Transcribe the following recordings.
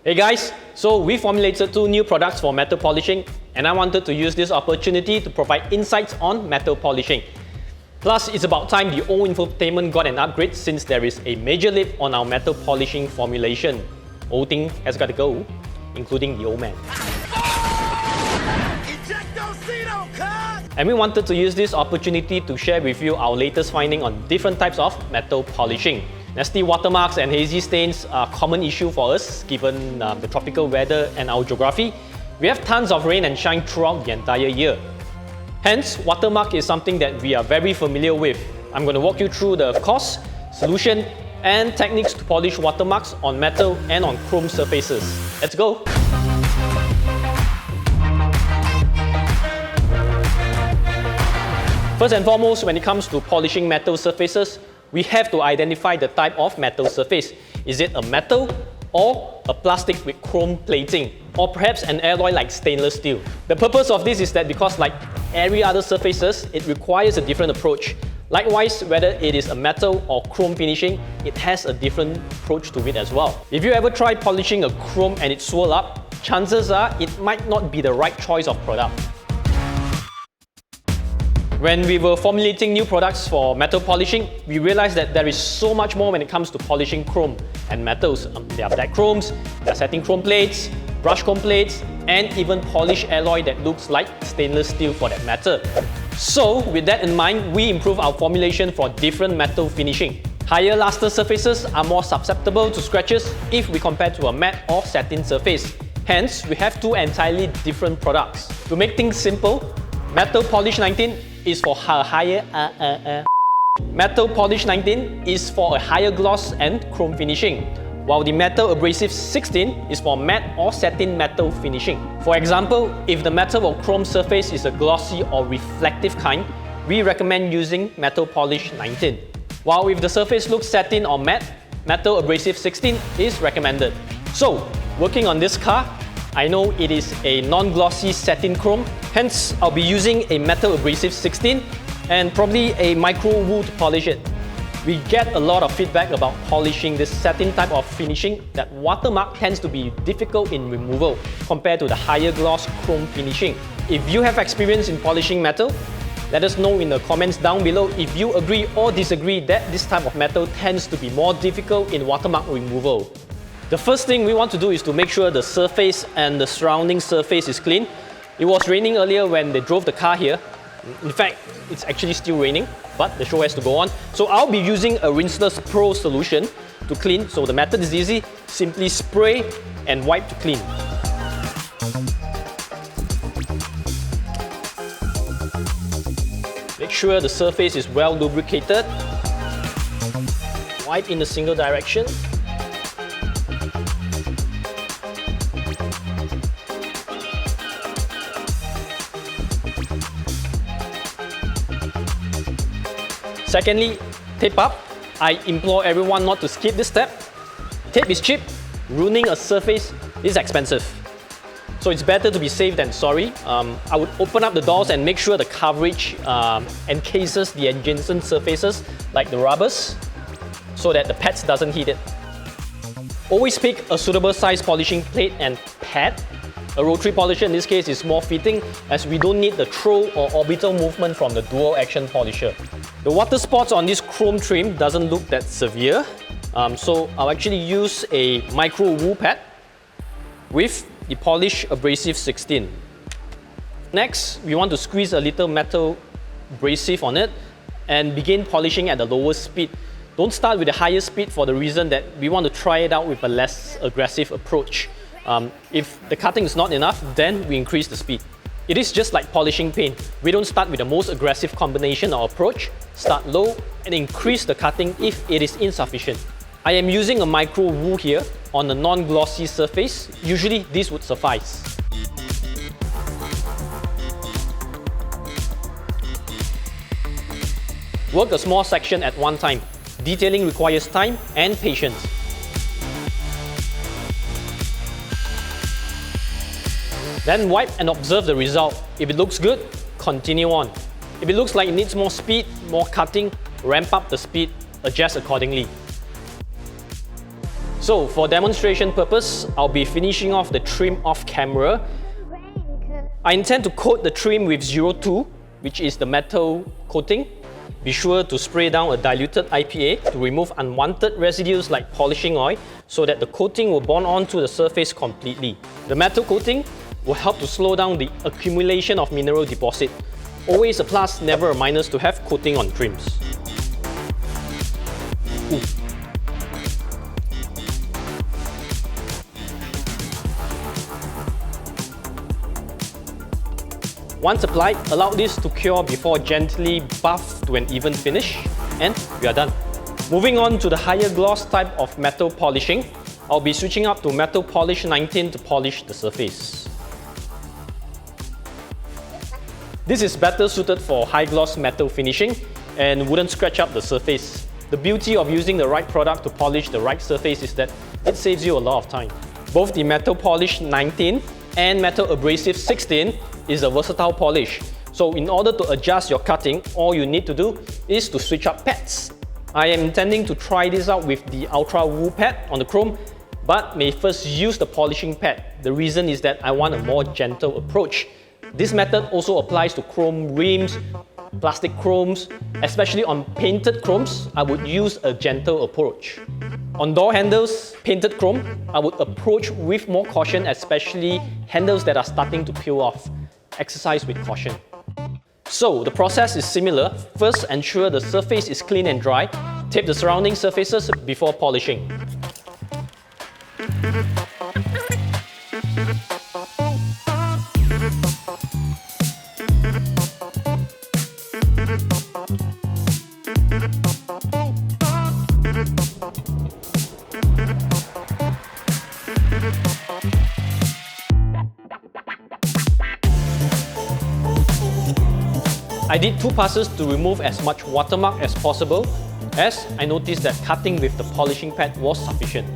Hey guys, so we formulated 2 new products for metal polishing and I wanted to use this opportunity to provide insights on metal polishing. Plus, it's about time the old infotainment got an upgrade since there is a major leap on our metal polishing formulation. Old thing has got to go, including the old man. And we wanted to use this opportunity to share with you our latest finding on different types of metal polishing. Nasty watermarks and hazy stains are a common issue for us given the tropical weather and our geography. We have tons of rain and shine throughout the entire year. Hence, watermark is something that we are very familiar with. I'm going to walk you through the cause, solution, and techniques to polish watermarks on metal and on chrome surfaces. Let's go! First and foremost, when it comes to polishing metal surfaces, we have to identify the type of metal surface. Is it a metal or a plastic with chrome plating? Or perhaps an alloy like stainless steel? The purpose of this is that because like every other surfaces, it requires a different approach. Likewise, whether it is a metal or chrome finishing, it has a different approach to it as well. If you ever try polishing a chrome and it swirl up, chances are it might not be the right choice of product. When we were formulating new products for metal polishing, we realized that there is so much more when it comes to polishing chrome and metals. There are black chromes, there are satin chrome plates, brush chrome plates, and even polished alloy that looks like stainless steel for that matter. So, with that in mind, we improve our formulation for different metal finishing. Higher luster surfaces are more susceptible to scratches if we compare to a matte or satin surface. Hence, we have 2 entirely different products. To make things simple, Metal Polish 19 is for a higher Metal Polish 19 is for a higher gloss and chrome finishing, while the Metal Abrasive 16 is for matte or satin metal finishing. For example, if the metal or chrome surface is a glossy or reflective kind, we recommend using Metal Polish 19. While if the surface looks satin or matte, Metal Abrasive 16 is recommended. So, working on this car, I know it is a non-glossy satin chrome, hence I'll be using a Metal Abrasive 16 and probably a micro wool to polish it. We get a lot of feedback about polishing this satin type of finishing that watermark tends to be difficult in removal compared to the higher gloss chrome finishing. If you have experience in polishing metal, let us know in the comments down below if you agree or disagree that this type of metal tends to be more difficult in watermark removal. The first thing we want to do is to make sure the surface and the surrounding surface is clean. It was raining earlier when they drove the car here. In fact, it's actually still raining, but the show has to go on. So I'll be using a Rinseless Pro solution to clean. So the method is easy. Simply spray and wipe to clean. Make sure the surface is well lubricated. Wipe in a single direction. Secondly, tape up. I implore everyone not to skip this step. Tape is cheap, ruining a surface is expensive. So it's better to be safe than sorry. I would open up the doors and make sure the coverage encases the adjacent surfaces like the rubbers so that the pads doesn't hit it. Always pick a suitable size polishing plate and pad. A rotary polisher in this case is more fitting as we don't need the throw or orbital movement from the dual action polisher. The water spots on this chrome trim doesn't look that severe, so I'll actually use a micro wool pad with the Polish Abrasive 16. Next, we want to squeeze a little metal abrasive on it and begin polishing at the lowest speed. Don't start with the highest speed for the reason that we want to try it out with a less aggressive approach. If the cutting is not enough, then we increase the speed. It is just like polishing paint. We don't start with the most aggressive combination or approach, start low and increase the cutting if it is insufficient. I am using a micro wool here on a non-glossy surface. Usually this would suffice. Work a small section at one time. Detailing requires time and patience. Then wipe and observe the result. If it looks good, continue on. If it looks like it needs more speed, more cutting, ramp up the speed, adjust accordingly. So for demonstration purpose, I'll be finishing off the trim off camera. I intend to coat the trim with 02, which is the metal coating. Be sure to spray down a diluted IPA to remove unwanted residues like polishing oil so that the coating will bond onto the surface completely. The metal coating will help to slow down the accumulation of mineral deposit. Always a plus, never a minus to have coating on trims. Ooh. Once applied, allow this to cure before gently buff to an even finish, and we are done. Moving on to the higher gloss type of metal polishing, I'll be switching up to Metal Polish 19 to polish the surface. This is better suited for high gloss metal finishing and wouldn't scratch up the surface. The beauty of using the right product to polish the right surface is that it saves you a lot of time. Both the Metal Polish 19 and Metal Abrasive 16 is a versatile polish. So in order to adjust your cutting, all you need to do is to switch up pads. I am intending to try this out with the Ultra Wool pad on the chrome, but may first use the polishing pad. The reason is that I want a more gentle approach. This method also applies to chrome rims, plastic chromes, especially on painted chromes, I would use a gentle approach. On door handles, painted chrome, I would approach with more caution, especially handles that are starting to peel off. Exercise with caution. So the process is similar. First, ensure the surface is clean and dry. Tape the surrounding surfaces before polishing. I did 2 passes to remove as much watermark as possible, as I noticed that cutting with the polishing pad was sufficient.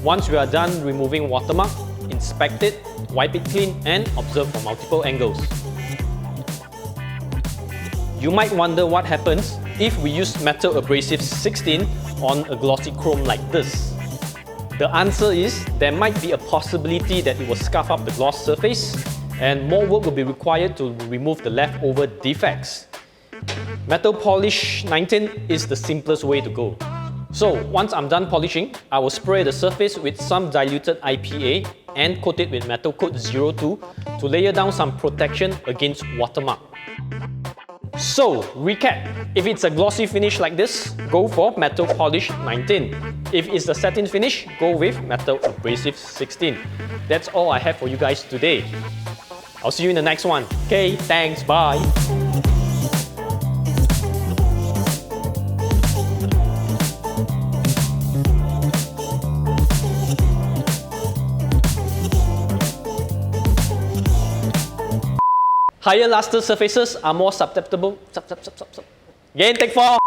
Once we are done removing watermark, inspect it, wipe it clean, and observe from multiple angles. You might wonder what happens if we use Metal Abrasive 16 on a glossy chrome like this. The answer is there might be a possibility that it will scuff up the gloss surface, and more work will be required to remove the leftover defects. Metal Polish 19 is the simplest way to go. So once I'm done polishing, I will spray the surface with some diluted IPA and coat it with Metal Coat 02 to layer down some protection against watermark. So, recap. If it's a glossy finish like this, go for Metal Polish 19. If it's a satin finish, go with Metal Abrasive 16. That's all I have for you guys today. I'll see you in the next one. Okay, thanks, bye. Higher luster surfaces are more susceptible. Again, take 4.